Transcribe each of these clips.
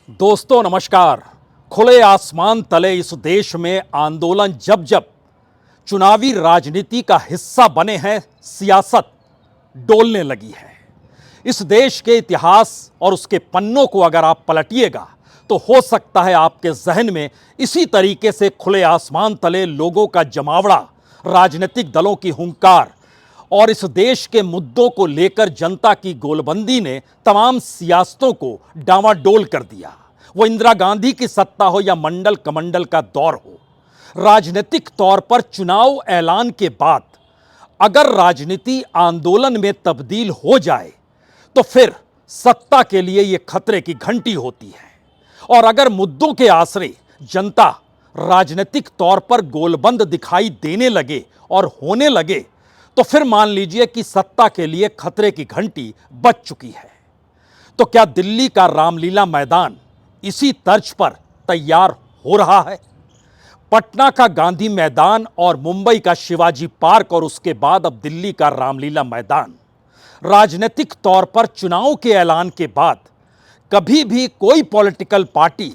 दोस्तों नमस्कार। खुले आसमान तले इस देश में आंदोलन जब जब चुनावी राजनीति का हिस्सा बने हैं, सियासत डोलने लगी है। इस देश के इतिहास और उसके पन्नों को अगर आप पलटिएगा तो हो सकता है आपके जहन में इसी तरीके से खुले आसमान तले लोगों का जमावड़ा, राजनीतिक दलों की हुंकार और इस देश के मुद्दों को लेकर जनता की गोलबंदी ने तमाम सियासतों को डांवाडोल कर दिया। वो इंदिरा गांधी की सत्ता हो या मंडल कमंडल का दौर हो, राजनीतिक तौर पर चुनाव ऐलान के बाद अगर राजनीति आंदोलन में तब्दील हो जाए तो फिर सत्ता के लिए यह खतरे की घंटी होती है। और अगर मुद्दों के आसरे जनता राजनीतिक तौर पर गोलबंद दिखाई देने लगे और होने लगे तो फिर मान लीजिए कि सत्ता के लिए खतरे की घंटी बज चुकी है। तो क्या दिल्ली का रामलीला मैदान इसी तर्ज पर तैयार हो रहा है? पटना का गांधी मैदान और मुंबई का शिवाजी पार्क और उसके बाद अब दिल्ली का रामलीला मैदान, राजनीतिक तौर पर चुनाव के ऐलान के बाद कभी भी कोई पॉलिटिकल पार्टी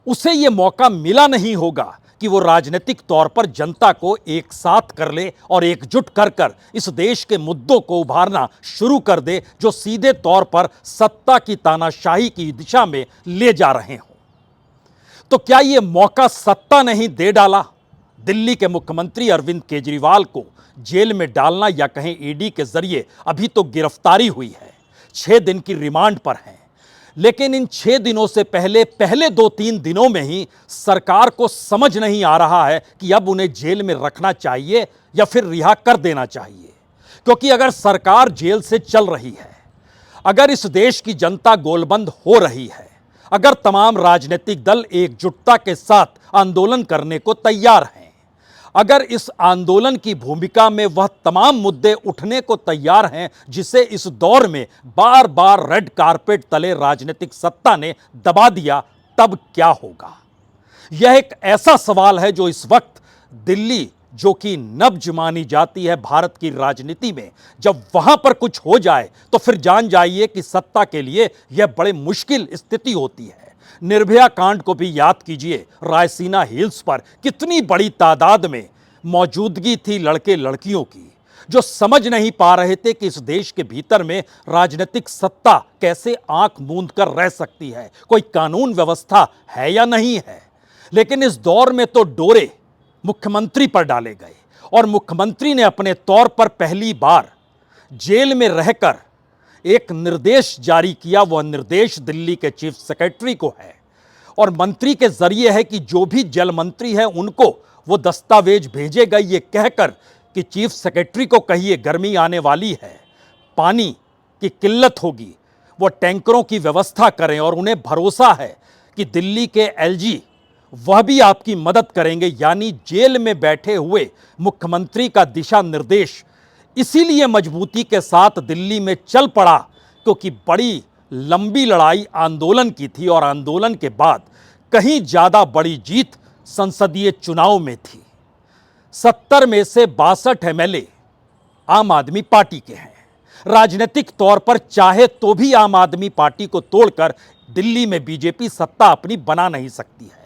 उसे यह मौका मिला नहीं होगा कि वो राजनीतिक तौर पर जनता को एक साथ कर ले और एकजुट कर कर इस देश के मुद्दों को उभारना शुरू कर दे, जो सीधे तौर पर सत्ता की तानाशाही की दिशा में ले जा रहे हों। तो क्या ये मौका सत्ता नहीं दे डाला? दिल्ली के मुख्यमंत्री अरविंद केजरीवाल को जेल में डालना या कहें ईडी के जरिए अभी तो गिरफ्तारी हुई है, 6 दिन की रिमांड पर है, लेकिन इन 6 दिनों से पहले 2-3 दिनों में ही सरकार को समझ नहीं आ रहा है कि अब उन्हें जेल में रखना चाहिए या फिर रिहा कर देना चाहिए। क्योंकि अगर सरकार जेल से चल रही है, अगर इस देश की जनता गोलबंद हो रही है, अगर तमाम राजनीतिक दल एकजुटता के साथ आंदोलन करने को तैयार हैं, अगर इस आंदोलन की भूमिका में वह तमाम मुद्दे उठने को तैयार हैं जिसे इस दौर में बार बार रेड कारपेट तले राजनीतिक सत्ता ने दबा दिया, तब क्या होगा? यह एक ऐसा सवाल है जो इस वक्त दिल्ली, जो कि नब्ज मानी जाती है भारत की राजनीति में, जब वहां पर कुछ हो जाए तो फिर जान जाइए कि सत्ता के लिए यह बड़े मुश्किल स्थिति होती है। निर्भया कांड को भी याद कीजिए, रायसीना हिल्स पर कितनी बड़ी तादाद में मौजूदगी थी लड़के लड़कियों की, जो समझ नहीं पा रहे थे कि इस देश के भीतर में राजनीतिक सत्ता कैसे आंख मूंद कर रह सकती है, कोई कानून व्यवस्था है या नहीं है। लेकिन इस दौर में तो डोरे मुख्यमंत्री पर डाले गए और मुख्यमंत्री ने अपने तौर पर पहली बार जेल में रहकर एक निर्देश जारी किया। वह निर्देश दिल्ली के चीफ सेक्रेटरी को है और मंत्री के जरिए है कि जो भी जल मंत्री है उनको वो दस्तावेज भेजेगा, ये कहकर कि चीफ सेक्रेटरी को कहिए गर्मी आने वाली है, पानी की किल्लत होगी, वो टैंकरों की व्यवस्था करें और उन्हें भरोसा है कि दिल्ली के एलजी वह भी आपकी मदद करेंगे। यानी जेल में बैठे हुए मुख्यमंत्री का दिशा निर्देश इसीलिए मजबूती के साथ दिल्ली में चल पड़ा क्योंकि बड़ी लंबी लड़ाई आंदोलन की थी और आंदोलन के बाद कहीं ज्यादा बड़ी जीत संसदीय चुनाव में थी। 70 में से 62 एमएलए आम आदमी पार्टी के हैं। राजनीतिक तौर पर चाहे तो भी आम आदमी पार्टी को तोड़कर दिल्ली में बीजेपी सत्ता अपनी बना नहीं सकती है।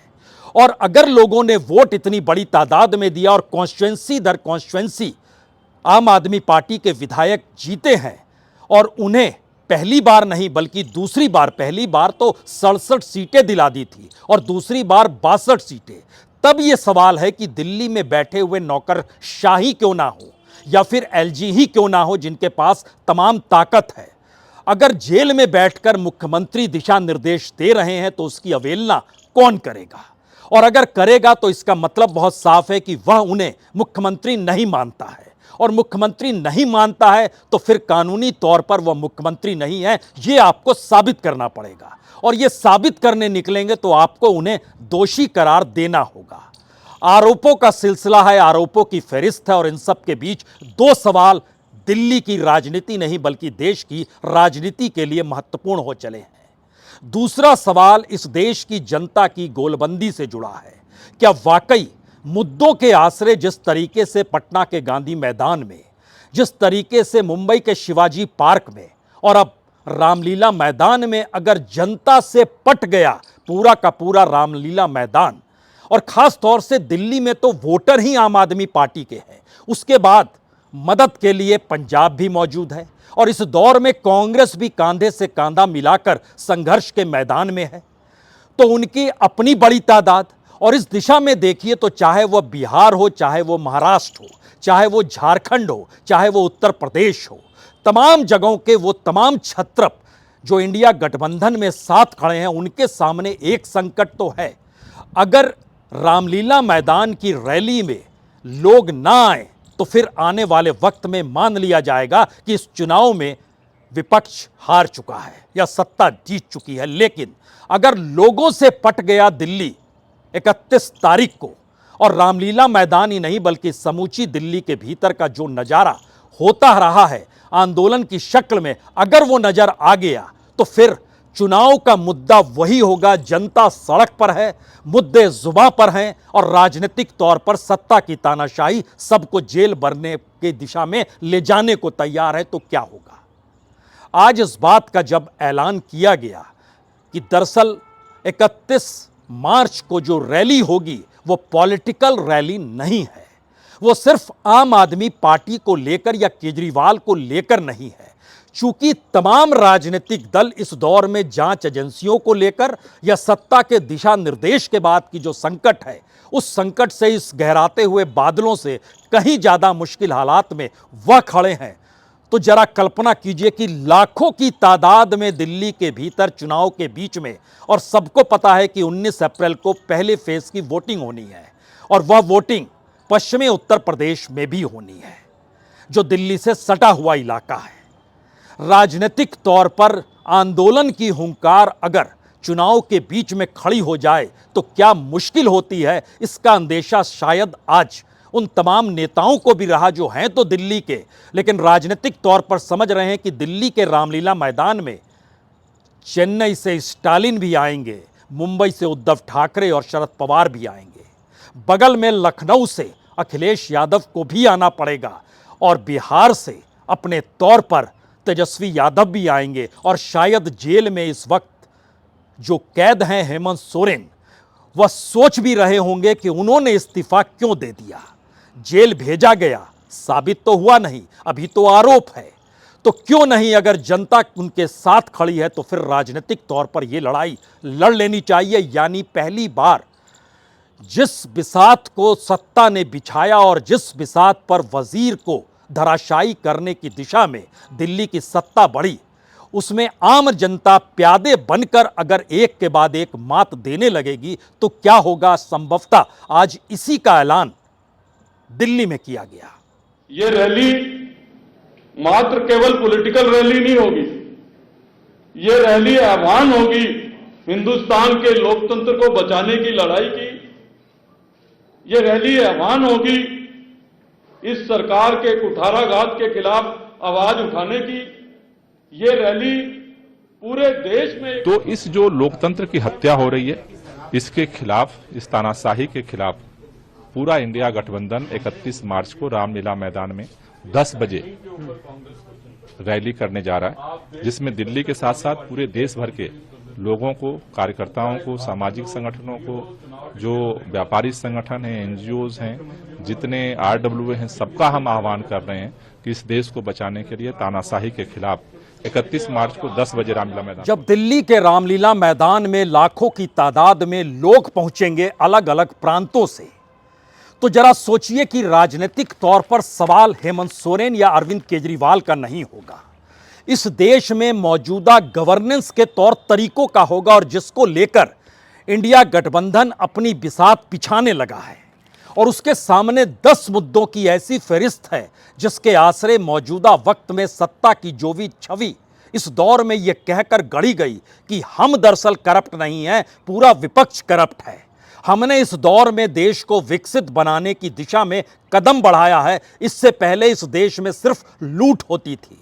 और अगर लोगों ने वोट इतनी बड़ी तादाद में दिया और कॉन्स्टिट्यूंसी दर कॉन्स्टिट्यूंसी आम आदमी पार्टी के विधायक जीते हैं और उन्हें पहली बार नहीं बल्कि दूसरी बार, पहली बार तो 67 सीटें दिला दी थी और दूसरी बार 62 सीटें, तब यह सवाल है कि दिल्ली में बैठे हुए नौकरशाही क्यों ना हो या फिर एलजी ही क्यों ना हो जिनके पास तमाम ताकत है। अगर जेल में बैठकर मुख्यमंत्री दिशा निर्देश दे रहे हैं तो उसकी अवहेलना कौन करेगा? और अगर करेगा तो इसका मतलब बहुत साफ है कि वह उन्हें मुख्यमंत्री नहीं मानता है और मुख्यमंत्री नहीं मानता है तो फिर कानूनी तौर पर वह मुख्यमंत्री नहीं है, यह आपको साबित करना पड़ेगा। और यह साबित करने निकलेंगे तो आपको उन्हें दोषी करार देना होगा। आरोपों का सिलसिला है, आरोपों की फहरिस्त है और इन सब के बीच 2 सवाल दिल्ली की राजनीति नहीं बल्कि देश की राजनीति के लिए महत्वपूर्ण हो चले हैं। दूसरा सवाल इस देश की जनता की गोलबंदी से जुड़ा है। क्या वाकई मुद्दों के आसरे जिस तरीके से पटना के गांधी मैदान में, जिस तरीके से मुंबई के शिवाजी पार्क में और अब रामलीला मैदान में अगर जनता से पट गया पूरा का पूरा रामलीला मैदान, और खास तौर से दिल्ली में तो वोटर ही आम आदमी पार्टी के हैं, उसके बाद मदद के लिए पंजाब भी मौजूद है, और इस दौर में कांग्रेस भी कांधे से कांधा मिलाकर संघर्ष के मैदान में है, तो उनकी अपनी बड़ी तादाद। और इस दिशा में देखिए तो चाहे वह बिहार हो, चाहे वो महाराष्ट्र हो, चाहे वो झारखंड हो, चाहे वो उत्तर प्रदेश हो, तमाम जगहों के वो तमाम छत्रप जो इंडिया गठबंधन में साथ खड़े हैं, उनके सामने एक संकट तो है। अगर रामलीला मैदान की रैली में लोग ना आए तो फिर आने वाले वक्त में मान लिया जाएगा कि इस चुनाव में विपक्ष हार चुका है या सत्ता जीत चुकी है। लेकिन अगर लोगों से पट गया दिल्ली 31 तारीख को, और रामलीला मैदान ही नहीं बल्कि समूची दिल्ली के भीतर का जो नज़ारा होता रहा है आंदोलन की शक्ल में, अगर वो नज़र आ गया तो फिर चुनाव का मुद्दा वही होगा। जनता सड़क पर है, मुद्दे जुबां पर हैं, और राजनीतिक तौर पर सत्ता की तानाशाही सबको जेल भरने की दिशा में ले जाने को तैयार है। तो क्या होगा? आज इस बात का जब ऐलान किया गया कि दरअसल 31 मार्च को जो रैली होगी वो पॉलिटिकल रैली नहीं है, वो सिर्फ आम आदमी पार्टी को लेकर या केजरीवाल को लेकर नहीं है, चूंकि तमाम राजनीतिक दल इस दौर में जांच एजेंसियों को लेकर या सत्ता के दिशा निर्देश के बाद की जो संकट है, उस संकट से, इस गहराते हुए बादलों से कहीं ज्यादा मुश्किल हालात में वह खड़े हैं। तो जरा कल्पना कीजिए कि लाखों की तादाद में दिल्ली के भीतर चुनाव के बीच में, और सबको पता है कि 19 अप्रैल को पहले फेज की वोटिंग होनी है, और वह वोटिंग पश्चिमी उत्तर प्रदेश में भी होनी है जो दिल्ली से सटा हुआ इलाका है। राजनीतिक तौर पर आंदोलन की हुंकार अगर चुनाव के बीच में खड़ी हो जाए तो क्या मुश्किल होती है, इसका अंदेशा शायद आज उन तमाम नेताओं को भी रहा जो हैं तो दिल्ली के, लेकिन राजनीतिक तौर पर समझ रहे हैं कि दिल्ली के रामलीला मैदान में चेन्नई से स्टालिन भी आएंगे, मुंबई से उद्धव ठाकरे और शरद पवार भी आएंगे, बगल में लखनऊ से अखिलेश यादव को भी आना पड़ेगा, और बिहार से अपने तौर पर तेजस्वी यादव भी आएंगे, और शायद जेल में इस वक्त जो कैद हैं हेमंत सोरेन, वह सोच भी रहे होंगे कि उन्होंने इस्तीफा क्यों दे दिया। जेल भेजा गया, साबित तो हुआ नहीं, अभी तो आरोप है, तो क्यों नहीं, अगर जनता उनके साथ खड़ी है तो फिर राजनीतिक तौर पर यह लड़ाई लड़ लेनी चाहिए। यानी पहली बार जिस बिसात को सत्ता ने बिछाया और जिस बिसात पर वजीर को धराशायी करने की दिशा में दिल्ली की सत्ता बढ़ी, उसमें आम जनता प्यादे बनकर अगर एक के बाद एक मात देने लगेगी तो क्या होगा। संभवतः आज इसी का ऐलान दिल्ली में किया गया। ये रैली मात्र केवल पॉलिटिकल रैली नहीं होगी, ये रैली आह्वान होगी हिंदुस्तान के लोकतंत्र को बचाने की लड़ाई की। ये रैली आह्वान होगी इस सरकार के कुठाराघात के खिलाफ आवाज उठाने की। ये रैली पूरे देश में तो इस जो लोकतंत्र की हत्या हो रही है, इसके खिलाफ, इस तानाशाही के खिलाफ पूरा इंडिया गठबंधन 31 मार्च को रामलीला मैदान में 10 बजे रैली करने जा रहा है, जिसमें दिल्ली के साथ साथ पूरे देश भर के लोगों को, कार्यकर्ताओं को, सामाजिक संगठनों को, जो व्यापारी संगठन हैं, एनजीओज हैं, जितने आरडब्ल्यूए हैं, सबका हम आह्वान कर रहे हैं कि इस देश को बचाने के लिए तानाशाही के खिलाफ 31 मार्च को 10 बजे रामलीला मैदान। जब दिल्ली के रामलीला मैदान में लाखों की तादाद में लोग पहुंचेंगे अलग अलग प्रांतों से, तो जरा सोचिए कि राजनीतिक तौर पर सवाल हेमंत सोरेन या अरविंद केजरीवाल का नहीं होगा, इस देश में मौजूदा गवर्नेंस के तौर तरीकों का होगा, और जिसको लेकर इंडिया गठबंधन अपनी बिसात पिछाने लगा है, और उसके सामने 10 मुद्दों की ऐसी फहरिस्त है जिसके आसरे मौजूदा वक्त में सत्ता की जो भी छवि इस दौर में यह कहकर गढ़ी गई कि हम दरअसल करप्ट नहीं हैं, पूरा विपक्ष करप्ट है, हमने इस दौर में देश को विकसित बनाने की दिशा में कदम बढ़ाया है, इससे पहले इस देश में सिर्फ लूट होती थी।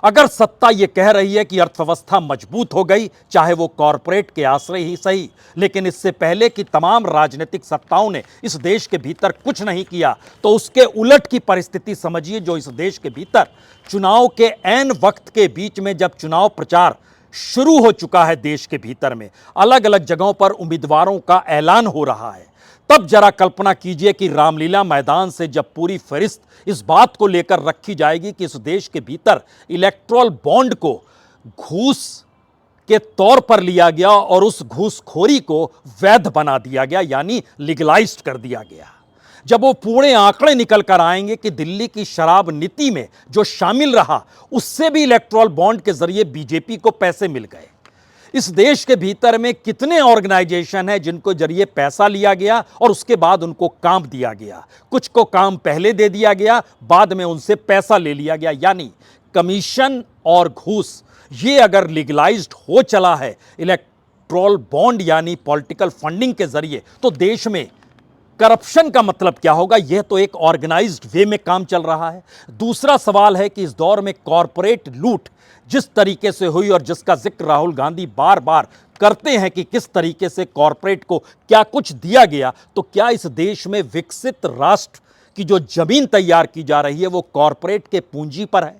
अगर सत्ता यह कह रही है कि अर्थव्यवस्था मजबूत हो गई, चाहे वो कॉरपोरेट के आश्रय ही सही, लेकिन इससे पहले कि तमाम राजनीतिक सत्ताओं ने इस देश के भीतर कुछ नहीं किया, तो उसके उलट की परिस्थिति समझिए जो इस देश के भीतर चुनाव के ऐन वक्त के बीच में, जब चुनाव प्रचार शुरू हो चुका है देश के भीतर में, अलग अलग जगहों पर उम्मीदवारों का ऐलान हो रहा है, तब जरा कल्पना कीजिए कि रामलीला मैदान से जब पूरी फहरिस्त इस बात को लेकर रखी जाएगी कि इस देश के भीतर इलेक्टोरल बॉन्ड को घूस के तौर पर लिया गया और उस घूसखोरी को वैध बना दिया गया, यानी लीगलाइज्ड कर दिया गया, जब वो पूरे आंकड़े निकल कर आएंगे कि दिल्ली की शराब नीति में जो शामिल रहा उससे भी इलेक्टोरल बॉन्ड के जरिए बीजेपी को पैसे मिल गए। इस देश के भीतर में कितने ऑर्गेनाइजेशन हैं जिनको जरिए पैसा लिया गया और उसके बाद उनको काम दिया गया, कुछ को काम पहले दे दिया गया, बाद में उनसे पैसा ले लिया गया, यानी कमीशन और घूस ये अगर लीगलाइज्ड हो चला है इलेक्टोरल बॉन्ड यानी पॉलिटिकल फंडिंग के जरिए, तो देश में करप्शन का मतलब क्या होगा? यह तो एक ऑर्गेनाइज्ड वे में काम चल रहा है। दूसरा सवाल है कि इस दौर में कॉरपोरेट लूट जिस तरीके से हुई और जिसका जिक्र राहुल गांधी बार बार करते हैं कि किस तरीके से कॉरपोरेट को क्या कुछ दिया गया, तो क्या इस देश में विकसित राष्ट्र की जो जमीन तैयार की जा रही है वो कॉरपोरेट के पूंजी पर है?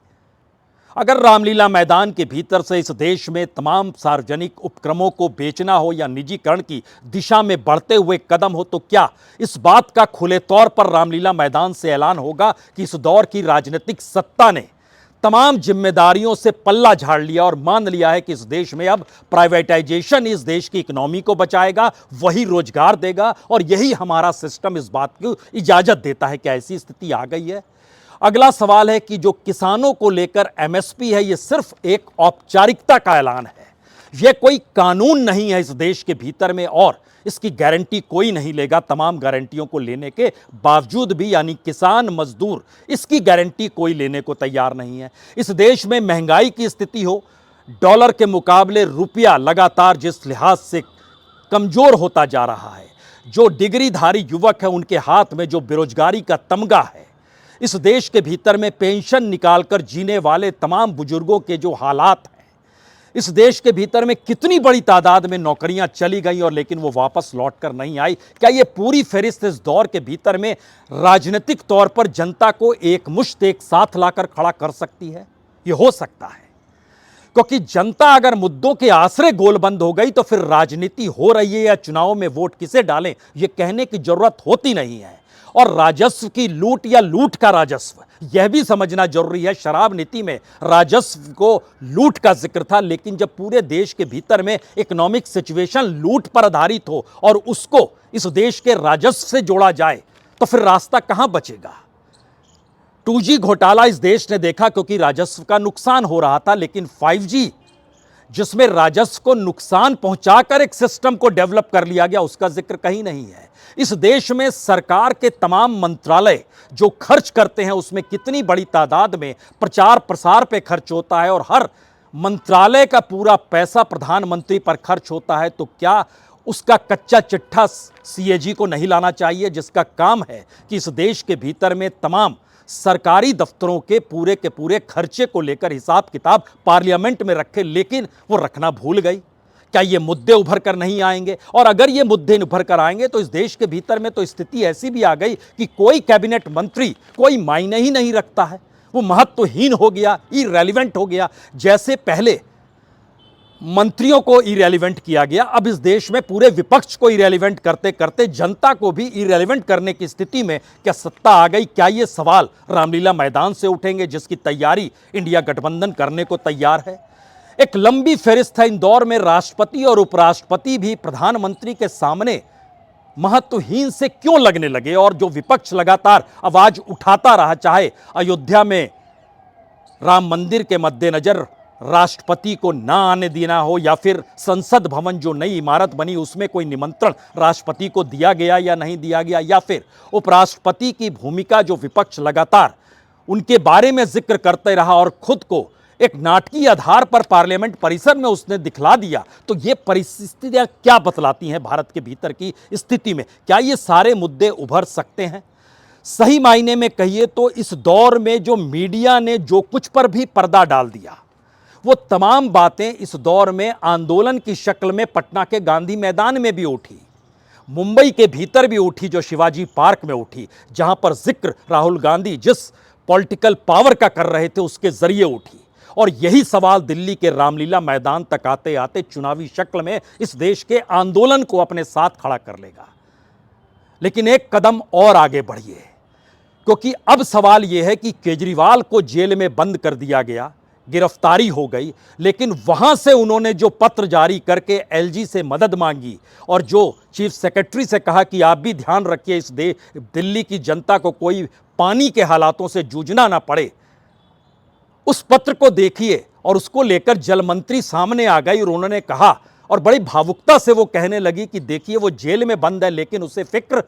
अगर रामलीला मैदान के भीतर से इस देश में तमाम सार्वजनिक उपक्रमों को बेचना हो या निजीकरण की दिशा में बढ़ते हुए कदम हो, तो क्या इस बात का खुले तौर पर रामलीला मैदान से ऐलान होगा कि इस दौर की राजनीतिक सत्ता ने तमाम जिम्मेदारियों से पल्ला झाड़ लिया और मान लिया है कि इस देश में अब प्राइवेटाइजेशन इस देश की इकोनॉमी को बचाएगा, वही रोजगार देगा और यही हमारा सिस्टम इस बात की इजाजत देता है? क्या ऐसी स्थिति आ गई है? अगला सवाल है कि जो किसानों को लेकर एमएसपी है, यह सिर्फ एक औपचारिकता का ऐलान है, यह कोई कानून नहीं है इस देश के भीतर में और इसकी गारंटी कोई नहीं लेगा। तमाम गारंटियों को लेने के बावजूद भी, यानी किसान मजदूर, इसकी गारंटी कोई लेने को तैयार नहीं है। इस देश में महंगाई की स्थिति हो, डॉलर के मुकाबले रुपया लगातार जिस लिहाज से कमजोर होता जा रहा है, जो डिग्रीधारी युवक है उनके हाथ में जो बेरोजगारी का तमगा है, इस देश के भीतर में पेंशन निकालकर जीने वाले तमाम बुजुर्गों के जो हालात हैं, इस देश के भीतर में कितनी बड़ी तादाद में नौकरियां चली गई और लेकिन वो वापस लौट कर नहीं आई, क्या ये पूरी फहरिस्त इस दौर के भीतर में राजनीतिक तौर पर जनता को एक मुश्त एक साथ लाकर खड़ा कर सकती है? ये हो सकता है, क्योंकि जनता अगर मुद्दों के आसरे गोलबंद हो गई तो फिर राजनीति हो रही है या चुनाव में वोट किसे डालें ये कहने की जरूरत होती नहीं है। और राजस्व की लूट या लूट का राजस्व, यह भी समझना जरूरी है। शराब नीति में राजस्व को लूट का जिक्र था, लेकिन जब पूरे देश के भीतर में इकोनॉमिक सिचुएशन लूट पर आधारित हो और उसको इस देश के राजस्व से जोड़ा जाए तो फिर रास्ता कहां बचेगा? 2G घोटाला इस देश ने देखा क्योंकि राजस्व का नुकसान हो रहा था, लेकिन 5G जिसमें राजस्व को नुकसान पहुंचाकर एक सिस्टम को डेवलप कर लिया गया, उसका जिक्र कहीं नहीं है। इस देश में सरकार के तमाम मंत्रालय जो खर्च करते हैं उसमें कितनी बड़ी तादाद में प्रचार प्रसार पे खर्च होता है और हर मंत्रालय का पूरा पैसा प्रधानमंत्री पर खर्च होता है, तो क्या उसका कच्चा चिट्ठा CAG को नहीं लाना चाहिए, जिसका काम है कि इस देश के भीतर में तमाम सरकारी दफ्तरों के पूरे खर्चे को लेकर हिसाब किताब पार्लियामेंट में रखे, लेकिन वो रखना भूल गई। क्या ये मुद्दे उभर कर नहीं आएंगे? और अगर ये मुद्दे उभर कर आएंगे तो इस देश के भीतर में तो स्थिति ऐसी भी आ गई कि कोई कैबिनेट मंत्री कोई मायने ही नहीं रखता है, वो महत्वहीन हो गया, इररेलेवेंट हो गया। जैसे पहले मंत्रियों को इररेलेवेंट किया गया, अब इस देश में पूरे विपक्ष को इररेलेवेंट करते करते जनता को भी इररेलेवेंट करने की स्थिति में क्या सत्ता आ गई? क्या ये सवाल रामलीला मैदान से उठेंगे जिसकी तैयारी इंडिया गठबंधन करने को तैयार है? एक लंबी फहरिस्त है। इंदौर में राष्ट्रपति और उपराष्ट्रपति भी प्रधानमंत्री के सामने महत्वहीन से क्यों लगने लगे? और जो विपक्ष लगातार आवाज उठाता रहा, चाहे अयोध्या में राम मंदिर के मद्देनजर राष्ट्रपति को ना आने देना हो या फिर संसद भवन जो नई इमारत बनी उसमें कोई निमंत्रण राष्ट्रपति को दिया गया या नहीं दिया गया, या फिर उपराष्ट्रपति की भूमिका जो विपक्ष लगातार उनके बारे में जिक्र करते रहा और खुद को एक नाटकीय आधार पर पार्लियामेंट परिसर में उसने दिखला दिया, तो ये परिस्थितियां क्या बतलाती हैं भारत के भीतर की स्थिति में? क्या ये सारे मुद्दे उभर सकते हैं? सही मायने में कहिए तो इस दौर में जो मीडिया ने जो कुछ पर भी पर्दा डाल दिया, वो तमाम बातें इस दौर में आंदोलन की शक्ल में पटना के गांधी मैदान में भी उठी, मुंबई के भीतर भी उठी, जो शिवाजी पार्क में उठी, जहां पर जिक्र राहुल गांधी जिस पॉलिटिकल पावर का कर रहे थे उसके जरिए उठी। और यही सवाल दिल्ली के रामलीला मैदान तक आते आते चुनावी शक्ल में इस देश के आंदोलन को अपने साथ खड़ा कर लेगा। लेकिन एक कदम और आगे बढ़िए, क्योंकि अब सवाल यह है कि केजरीवाल को जेल में बंद कर दिया गया, गिरफ्तारी हो गई, लेकिन वहां से उन्होंने जो पत्र जारी करके एलजी से मदद मांगी और जो चीफ सेक्रेटरी से कहा कि आप भी ध्यान रखिए इस दिल्ली की जनता को कोई पानी के हालातों से जूझना ना पड़े, उस पत्र को देखिए। और उसको लेकर जल मंत्री सामने आ गई और उन्होंने कहा, और बड़ी भावुकता से वो कहने लगी कि देखिए वो जेल में बंद है लेकिन उसे फिक्र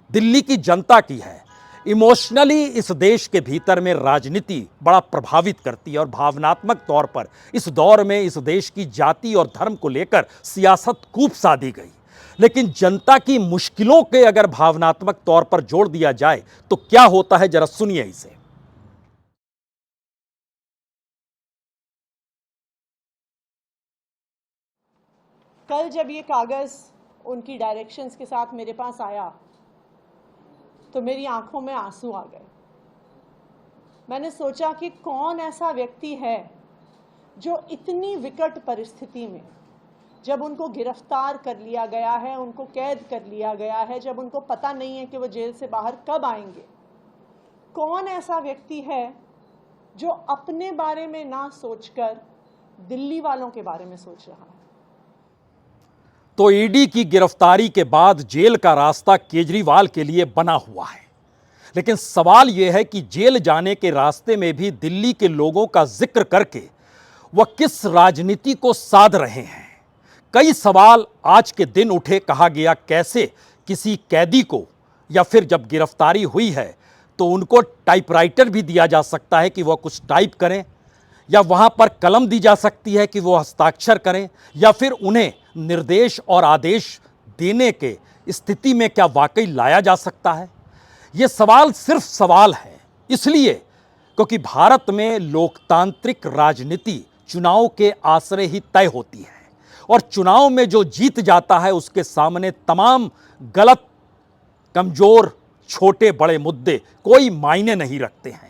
दिल्ली की जनता की है। इमोशनली इस देश के भीतर में राजनीति बड़ा प्रभावित करती है और भावनात्मक तौर पर इस दौर में इस देश की जाति और धर्म को लेकर सियासत खूब साधी गई। लेकिन जनता की मुश्किलों के अगर भावनात्मक तौर पर जोड़ दिया जाए तो क्या होता है, जरा सुनिए इसे। कल जब ये कागज़ उनकी डायरेक्शंस के साथ मेरे पास आया तो मेरी आंखों में आंसू आ गए। मैंने सोचा कि कौन ऐसा व्यक्ति है जो इतनी विकट परिस्थिति में, जब उनको गिरफ्तार कर लिया गया है, उनको कैद कर लिया गया है, जब उनको पता नहीं है कि वो जेल से बाहर कब आएंगे, कौन ऐसा व्यक्ति है जो अपने बारे में ना सोचकर दिल्ली वालों के बारे में सोच रहा है। तो ईडी की गिरफ्तारी के बाद जेल का रास्ता केजरीवाल के लिए बना हुआ है, लेकिन सवाल यह है कि जेल जाने के रास्ते में भी दिल्ली के लोगों का जिक्र करके वह किस राजनीति को साध रहे हैं। कई सवाल आज के दिन उठे। कहा गया कैसे किसी कैदी को, या फिर जब गिरफ्तारी हुई है तो उनको टाइपराइटर भी दिया जा सकता है कि वह कुछ टाइप करें, या वहां पर कलम दी जा सकती है कि वो हस्ताक्षर करें, या फिर उन्हें निर्देश और आदेश देने के स्थिति में क्या वाकई लाया जा सकता है। ये सवाल सिर्फ सवाल है, इसलिए क्योंकि भारत में लोकतांत्रिक राजनीति चुनाव के आश्रय ही तय होती है और चुनाव में जो जीत जाता है उसके सामने तमाम गलत, कमजोर, छोटे बड़े मुद्दे कोई मायने नहीं रखते हैं।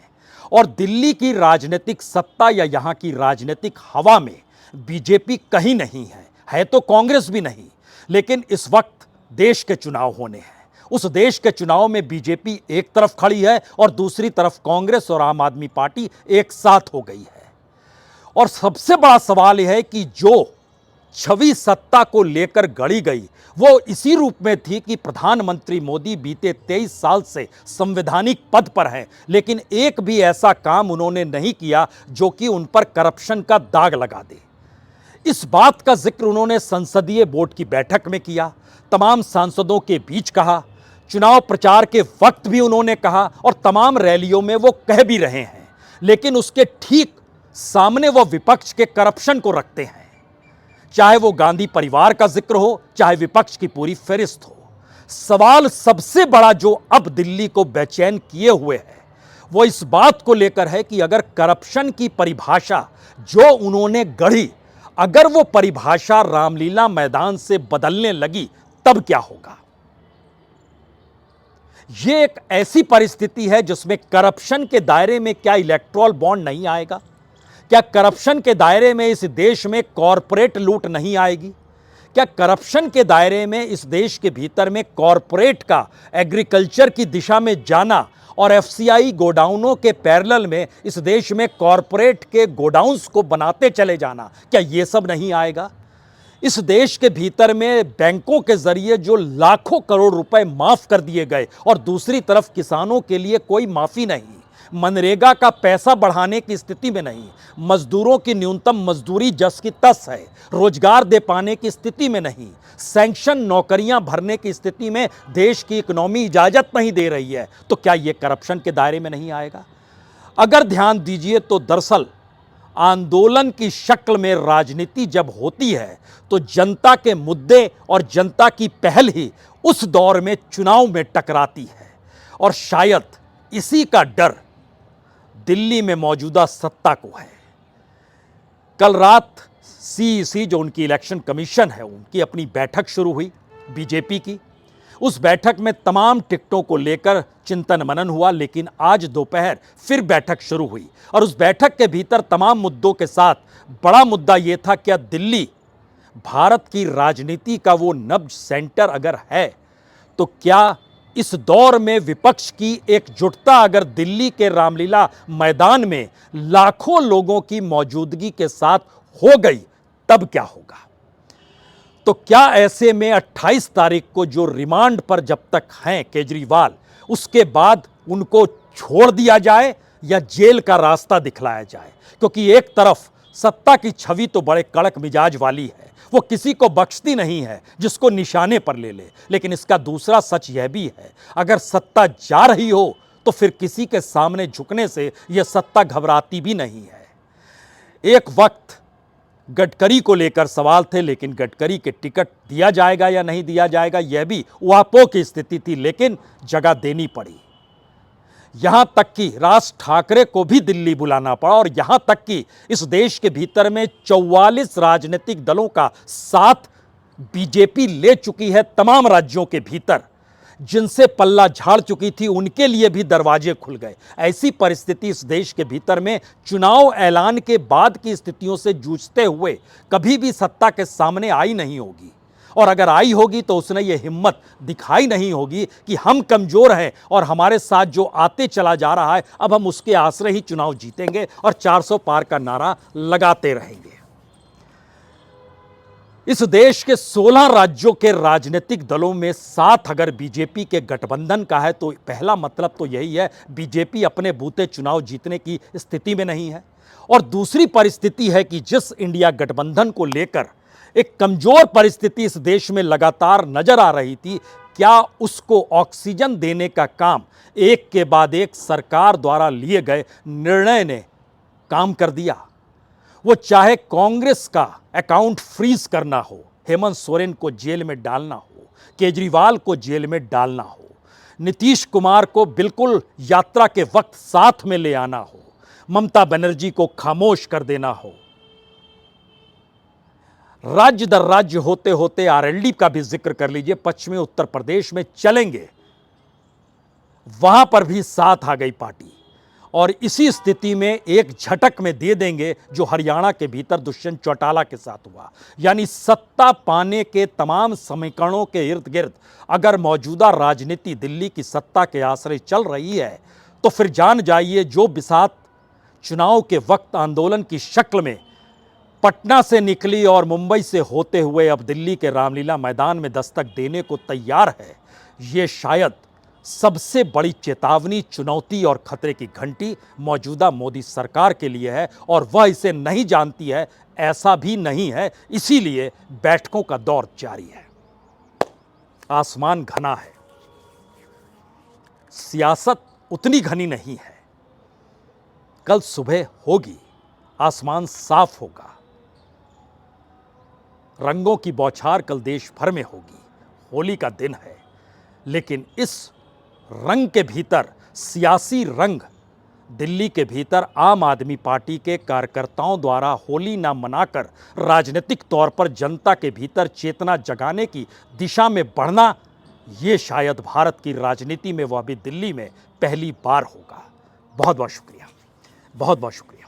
और दिल्ली की राजनीतिक सत्ता या यहाँ की राजनीतिक हवा में बीजेपी कहीं नहीं है तो कांग्रेस भी नहीं। लेकिन इस वक्त देश के चुनाव होने हैं, उस देश के चुनाव में बीजेपी एक तरफ खड़ी है और दूसरी तरफ कांग्रेस और आम आदमी पार्टी एक साथ हो गई है। और सबसे बड़ा सवाल यह है कि जो छवि सत्ता को लेकर गढ़ी गई वो इसी रूप में थी कि प्रधानमंत्री मोदी बीते 23 साल से संवैधानिक पद पर हैं, लेकिन एक भी ऐसा काम उन्होंने नहीं किया जो कि उन पर करप्शन का दाग लगा दे। इस बात का जिक्र उन्होंने संसदीय बोर्ड की बैठक में किया, तमाम सांसदों के बीच कहा, चुनाव प्रचार के वक्त भी उन्होंने कहा और तमाम रैलियों में वो कह भी रहे हैं। लेकिन उसके ठीक सामने वो विपक्ष के करप्शन को रखते हैं, चाहे वो गांधी परिवार का जिक्र हो, चाहे विपक्ष की पूरी फहरिस्त हो। सवाल सबसे बड़ा जो अब दिल्ली को बेचैन किए हुए है वो इस बात को लेकर है कि अगर करप्शन की परिभाषा जो उन्होंने गढ़ी, अगर वो परिभाषा रामलीला मैदान से बदलने लगी तब क्या होगा। ये एक ऐसी परिस्थिति है जिसमें करप्शन के दायरे में क्या इलेक्टोरल बॉन्ड नहीं आएगा, क्या करप्शन के दायरे में इस देश में कॉरपोरेट लूट नहीं आएगी, क्या करप्शन के दायरे में इस देश के भीतर में कॉरपोरेट का एग्रीकल्चर की दिशा में जाना और एफसीआई गोडाउनों के पैरेलल में इस देश में कॉरपोरेट के गोडाउन्स को बनाते चले जाना, क्या ये सब नहीं आएगा। इस देश के भीतर में बैंकों के जरिए जो लाखों करोड़ रुपए माफ कर दिए गए और दूसरी तरफ किसानों के लिए कोई माफी नहीं, मनरेगा का पैसा बढ़ाने की स्थिति में नहीं, मजदूरों की न्यूनतम मजदूरी जस की तस है, रोजगार दे पाने की स्थिति में नहीं, सैंक्शन नौकरियां भरने की स्थिति में देश की इकोनॉमी इजाजत नहीं दे रही है, तो क्या यह करप्शन के दायरे में नहीं आएगा। अगर ध्यान दीजिए तो दरअसल आंदोलन की शक्ल में राजनीति जब होती है तो जनता के मुद्दे और जनता की पहल ही उस दौर में चुनाव में टकराती है और शायद इसी का डर दिल्ली में मौजूदा सत्ता को है। कल रात सीईसी जो उनकी इलेक्शन कमीशन है, उनकी अपनी बैठक शुरू हुई बीजेपी की। उस बैठक में तमाम टिकटों को लेकर चिंतन मनन हुआ, लेकिन आज दोपहर फिर बैठक शुरू हुई और उस बैठक के भीतर तमाम मुद्दों के साथ बड़ा मुद्दा यह था, क्या दिल्ली भारत की राजनीति का वो नब्ज सेंटर अगर है तो क्या इस दौर में विपक्ष की एकजुटता अगर दिल्ली के रामलीला मैदान में लाखों लोगों की मौजूदगी के साथ हो गई तब क्या होगा। तो क्या ऐसे में 28 तारीख को जो रिमांड पर जब तक हैं केजरीवाल, उसके बाद उनको छोड़ दिया जाए या जेल का रास्ता दिखलाया जाए। क्योंकि एक तरफ सत्ता की छवि तो बड़े कड़क मिजाज वाली है, वो किसी को बख्शती नहीं है जिसको निशाने पर ले ले। लेकिन इसका दूसरा सच यह भी है, अगर सत्ता जा रही हो तो फिर किसी के सामने झुकने से यह सत्ता घबराती भी नहीं है। एक वक्त गडकरी को लेकर सवाल थे, लेकिन गडकरी के टिकट दिया जाएगा या नहीं दिया जाएगा यह भी ऊहापोह की स्थिति थी, लेकिन जगह देनी पड़ी। यहां तक कि राज ठाकरे को भी दिल्ली बुलाना पड़ा और यहां तक कि इस देश के भीतर में 44 राजनीतिक दलों का साथ बीजेपी ले चुकी है तमाम राज्यों के भीतर। जिनसे पल्ला झाड़ चुकी थी उनके लिए भी दरवाजे खुल गए। ऐसी परिस्थिति इस देश के भीतर में चुनाव ऐलान के बाद की स्थितियों से जूझते हुए कभी भी सत्ता के सामने आई नहीं होगी, और अगर आई होगी तो उसने ये हिम्मत दिखाई नहीं होगी कि हम कमजोर हैं और हमारे साथ जो आते चला जा रहा है अब हम उसके आश्रय ही चुनाव जीतेंगे और 400 पार का नारा लगाते रहेंगे। इस देश के 16 राज्यों के राजनीतिक दलों में साथ अगर बीजेपी के गठबंधन का है तो पहला मतलब तो यही है, बीजेपी अपने बूते चुनाव जीतने की स्थिति में नहीं है। और दूसरी परिस्थिति है कि जिस इंडिया गठबंधन को लेकर एक कमजोर परिस्थिति इस देश में लगातार नजर आ रही थी, क्या उसको ऑक्सीजन देने का काम एक के बाद एक सरकार द्वारा लिए गए निर्णय ने काम कर दिया। वो चाहे कांग्रेस का अकाउंट फ्रीज करना हो, हेमंत सोरेन को जेल में डालना हो, केजरीवाल को जेल में डालना हो, नीतीश कुमार को बिल्कुल यात्रा के वक्त साथ में ले आना हो, ममता बनर्जी को खामोश कर देना हो, राज्य दर राज्य होते होते आरएलडी का भी जिक्र कर लीजिए, पश्चिमी उत्तर प्रदेश में चलेंगे, वहां पर भी साथ आ गई पार्टी। और इसी स्थिति में एक झटक में दे देंगे जो हरियाणा के भीतर दुष्यंत चौटाला के साथ हुआ। यानी सत्ता पाने के तमाम समीकरणों के इर्द गिर्द अगर मौजूदा राजनीति दिल्ली की सत्ता के आश्रय चल रही है तो फिर जान जाइए जो बिसात चुनाव के वक्त आंदोलन की शक्ल में पटना से निकली और मुंबई से होते हुए अब दिल्ली के रामलीला मैदान में दस्तक देने को तैयार है, ये शायद सबसे बड़ी चेतावनी, चुनौती और खतरे की घंटी मौजूदा मोदी सरकार के लिए है। और वह इसे नहीं जानती है ऐसा भी नहीं है, इसीलिए बैठकों का दौर जारी है। आसमान घना है, सियासत उतनी घनी नहीं है। कल सुबह होगी, आसमान साफ होगा, रंगों की बौछार कल देश भर में होगी। होली का दिन है, लेकिन इस रंग के भीतर सियासी रंग दिल्ली के भीतर आम आदमी पार्टी के कार्यकर्ताओं द्वारा होली ना मनाकर राजनीतिक तौर पर जनता के भीतर चेतना जगाने की दिशा में बढ़ना, ये शायद भारत की राजनीति में, वह भी दिल्ली में पहली बार होगा। बहुत बहुत शुक्रिया, बहुत बहुत शुक्रिया।